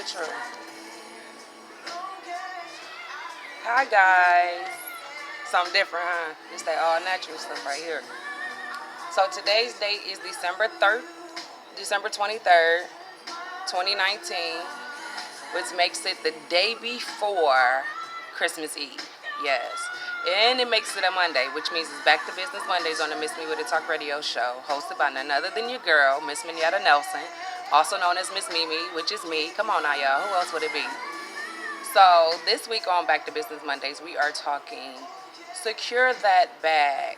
natural. Hi guys. Something different, huh? It's that all natural stuff right here. So today's date is December 23rd, 2019, which makes it the day before Christmas Eve. Yes. And it makes it a Monday, which means it's Back to Business Mondays on the Miss Me With It Talk radio show, hosted by none other than your girl, Miss Minetta Nelson, also known as Miss Mimi, which is me. Come on now, y'all. Who else would it be? So this week on Back to Business Mondays, we are talking secure that bag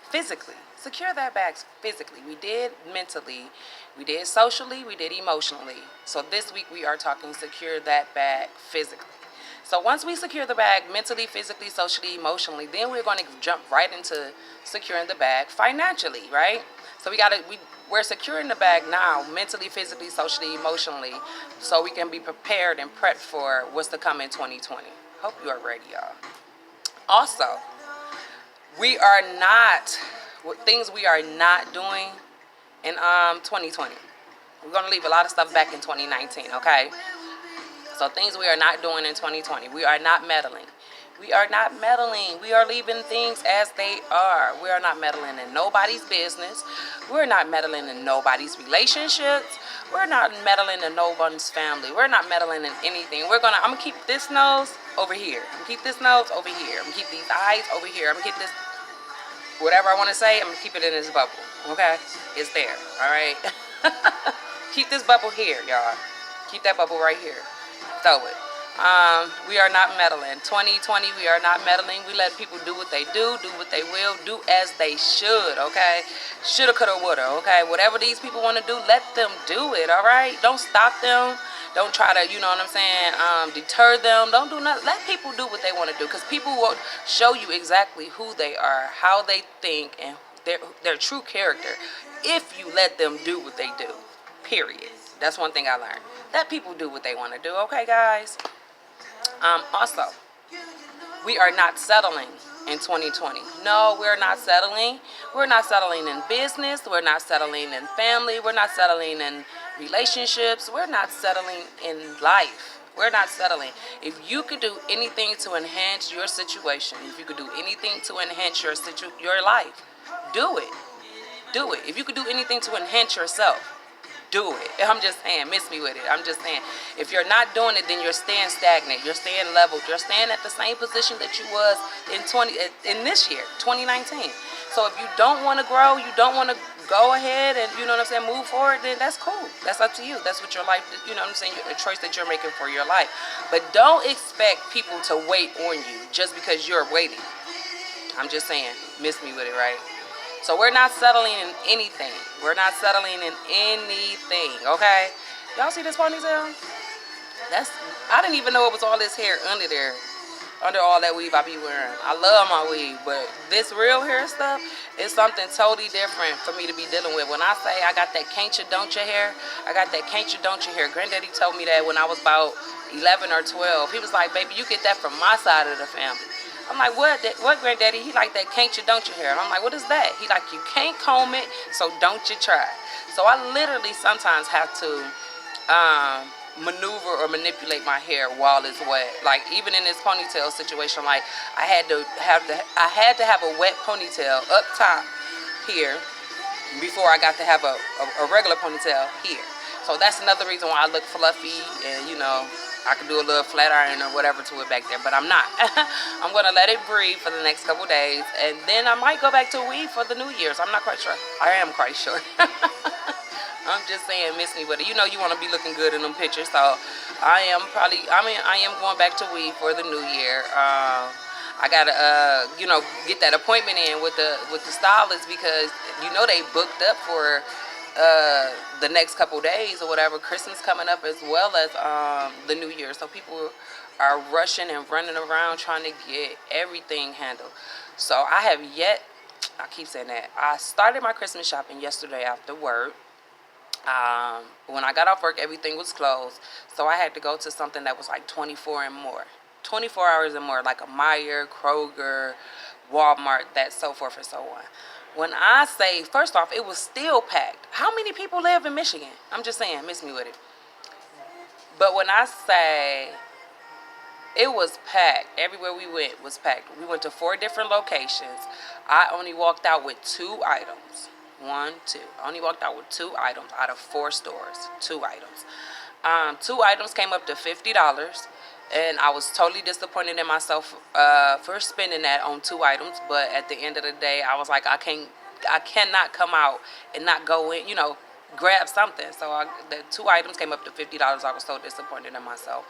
physically. Secure that bag physically. We did mentally, we did socially, we did emotionally. So this week we are talking secure that bag physically. So once we secure the bag mentally, physically, socially, emotionally, then we're going to jump right into securing the bag financially, right? So we're securing the bag now, mentally, physically, socially, emotionally, so we can be prepared and prepped for what's to come in 2020. Hope you are ready, y'all. Also, we are not things we are not doing in 2020. We're gonna leave a lot of stuff back in 2019. Okay. So things we are not doing in 2020. We are not meddling. We are not meddling. We are leaving things as they are. We are not meddling in nobody's business. We're not meddling in nobody's relationships. We're not meddling in no one's family. We're not meddling in anything. I'm gonna keep this nose over here. I'm gonna keep this nose over here. I'm gonna keep these eyes over here. I'm gonna keep this, whatever I want to say, I'm gonna keep it in this bubble. Okay? It's there. All right? Keep this bubble here, y'all. Keep that bubble right here. Throw it. We are not meddling. 2020, we are not meddling. We let people do what they do what they will, do as they should, okay? Shoulda, coulda, woulda, okay? Whatever these people want to do, let them do it, all right? Don't stop them. Don't try to, you know what I'm saying, deter them. Don't do nothing. Let people do what they want to do, because people will show you exactly who they are, how they think, and their true character if you let them do what they do, period. That's one thing I learned. Let people do what they want to do, okay, guys? Also, we are not settling in 2020. No, we're not settling. We're not settling in business. We're not settling in family. We're not settling in relationships. We're not settling in life. We're not settling. If you could do anything to enhance your situation, if you could do anything to enhance your life, do it. Do it. If you could do anything to enhance yourself, do it. I'm just saying, miss me with it. I'm just saying, if you're not doing it, then you're staying stagnant. You're staying leveled. You're staying at the same position that you was in this year, 2019. So if you don't want to grow, you don't want to go ahead and, you know what I'm saying, move forward, then that's cool. That's up to you. That's what your life, you know what I'm saying, a choice that you're making for your life. But don't expect people to wait on you just because you're waiting. I'm just saying, miss me with it, right? So we're not settling in anything. We're not settling in anything, okay? Y'all see this ponytail? I didn't even know it was all this hair under there, under all that weave I be wearing. I love my weave, but this real hair stuff is something totally different for me to be dealing with. When I say I got that can't you, don't you hair, I got that can't you, don't you hair. Granddaddy told me that when I was about 11 or 12. He was like, baby, you get that from my side of the family. I'm like, what, Granddaddy? He like that can't you, don't you hair. I'm like, what is that? He like, you can't comb it, so don't you try. So I literally sometimes have to maneuver or manipulate my hair while it's wet. Like even in this ponytail situation, like I had to have a wet ponytail up top here before I got to have a regular ponytail here. So that's another reason why I look fluffy, and you know, I could do a little flat iron or whatever to it back there, but I'm not. I'm going to let it breathe for the next couple days, and then I might go back to weave for the New Year's. I'm not quite sure. I am quite sure. I'm just saying, miss me with it. You know you want to be looking good in them pictures, so I am going back to weave for the New Year. I gotta, get that appointment in with the stylist, because you know they booked up for the next couple days or whatever. Christmas coming up as well as the New Year, so people are rushing and running around trying to get everything handled. So I keep saying that, I started my Christmas shopping yesterday after work. When I got off work, everything was closed, so I had to go to something that was like 24 hours and more, like a Meijer, Kroger, Walmart, that so forth and so on. When I say, first off, it was still packed. How many people live in Michigan? I'm just saying, miss me with it. But when I say it was packed, everywhere we went was packed. We went to 4 different locations. I only walked out with 2 items. 1, 2. I only walked out with 2 items out of 4 stores. 2 items. 2 items came up to $50, and I was totally disappointed in myself for spending that on 2 items. But at the end of the day, I was like, I cannot come out and not go in, grab something. So the 2 items came up to $50. I was so disappointed in myself.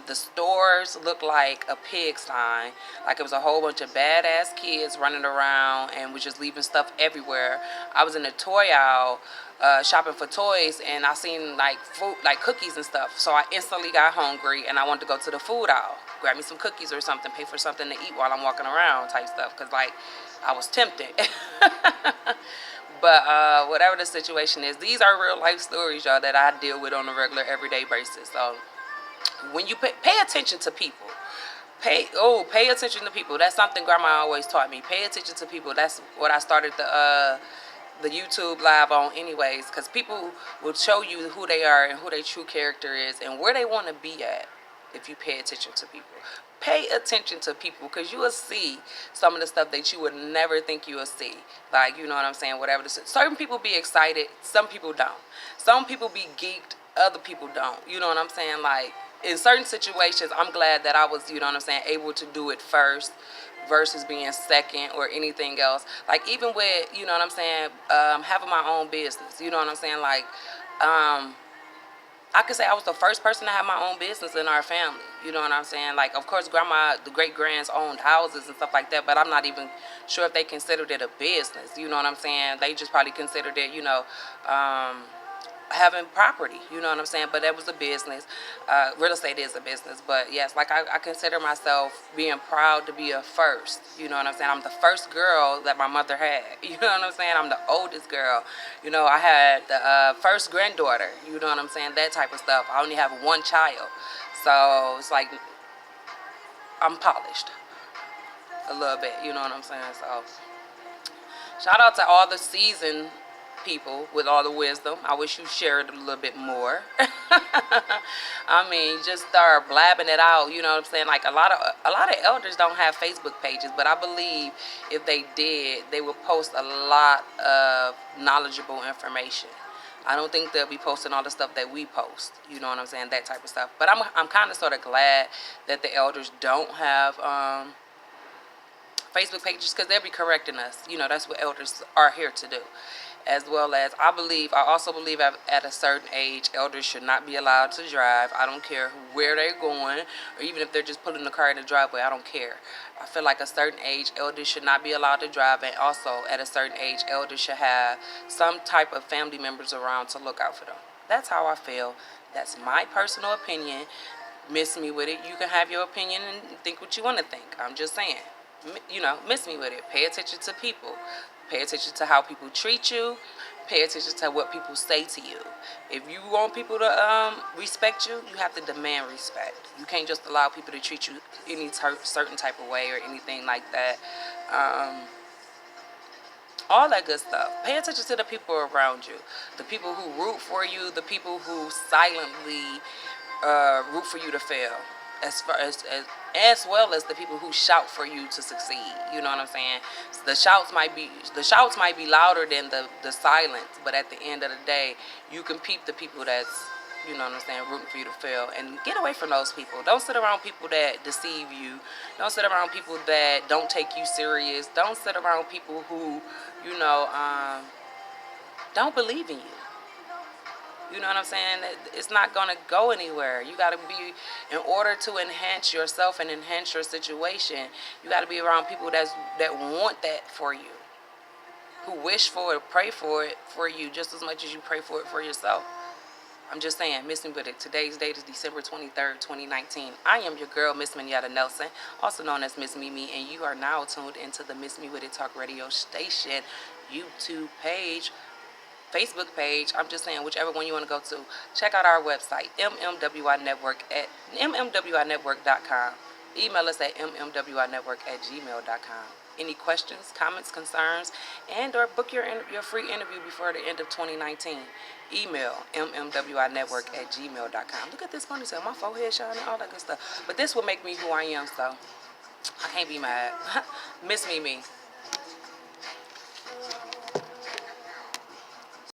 The stores looked like a pigsty. Like it was a whole bunch of badass kids running around and was just leaving stuff everywhere. I was in a toy aisle shopping for toys, and I seen like food, like cookies and stuff. So I instantly got hungry, and I wanted to go to the food aisle, grab me some cookies or something, pay for something to eat while I'm walking around type stuff, because like I was tempted. But whatever the situation is, these are real life stories, y'all, that I deal with on a regular, everyday basis. So when you pay attention to people, pay attention to people. That's something Grandma always taught me. Pay attention to people. That's what I started the YouTube live on, anyways, because people will show you who they are and who their true character is and where they want to be at if you pay attention to people. Pay attention to people, because you will see some of the stuff that you would never think you will see. Like, you know what I'm saying? Whatever. Certain people be excited, some people don't. Some people be geeked, other people don't. You know what I'm saying? Like, in certain situations, I'm glad that I was, you know what I'm saying, able to do it first versus being second or anything else. Like, even with, you know what I'm saying, having my own business. You know what I'm saying? Like, I could say I was the first person to have my own business in our family. You know what I'm saying? Like, of course, Grandma, the great-grands owned houses and stuff like that, but I'm not even sure if they considered it a business. You know what I'm saying? They just probably considered it, having property, you know what I'm saying? But that was a business. Real estate is a business. But yes, like I consider myself being proud to be a first. You know what I'm saying? I'm the first girl that my mother had. You know what I'm saying? I'm the oldest girl. I had the first granddaughter. You know what I'm saying? That type of stuff. I only have 1 child. So it's like I'm polished a little bit. You know what I'm saying? So shout out to all the seasoned people with all the wisdom. I wish you shared a little bit more. I mean, just start blabbing it out. You know what I'm saying? Like a lot of elders don't have Facebook pages, but I believe if they did, they would post a lot of knowledgeable information. I don't think they'll be posting all the stuff that we post. You know what I'm saying? That type of stuff. But I'm kind of sort of glad that the elders don't have Facebook pages, because they'll be correcting us. That's what elders are here to do. As well as I also believe at a certain age, elders should not be allowed to drive. I don't care where they're going, or even if they're just putting the car in the driveway, I don't care. I feel like a certain age, elders should not be allowed to drive, and also at a certain age, elders should have some type of family members around to look out for them. That's how I feel. That's my personal opinion. Miss me with it. You can have your opinion and think what you want to think. I'm just saying. Miss me with it. Pay attention to people. Pay attention to how people treat you. Pay attention to what people say to you. If you want people to respect you, you have to demand respect. You can't just allow people to treat you any certain type of way or anything like that. All that good stuff. Pay attention to the people around you. The people who root for you. The people who silently root for you to fail. As well as the people who shout for you to succeed. You know what I'm saying? So the shouts might be louder than the silence, but at the end of the day, you can peep the people that's, you know what I'm saying, rooting for you to fail, and get away from those people. Don't sit around people that deceive you. Don't sit around people that don't take you serious. Don't sit around people who, don't believe in you. You know what I'm saying? It's not going to go anywhere. You got to be, in order to enhance yourself and enhance your situation, you got to be around people that want that for you, who wish for it, pray for it for you just as much as you pray for it for yourself. I'm just saying, miss me with it. Today's date is December 23rd, 2019. I am your girl, Miss Minyetta Nelson, also known as Miss Mimi, and you are now tuned into the Miss Me With It Talk Radio Station YouTube page, Facebook page. I'm just saying, whichever one you want to go to. Check out our website, MMWI Network at mmwinetwork.com. Email us at mmwinetwork@gmail.com. Any questions, comments, concerns, and or book your free interview before the end of 2019. Email mmwinetwork@gmail.com. Look at this ponytail, my forehead shining, all that good stuff. But this will make me who I am, so I can't be mad. Miss Mimi.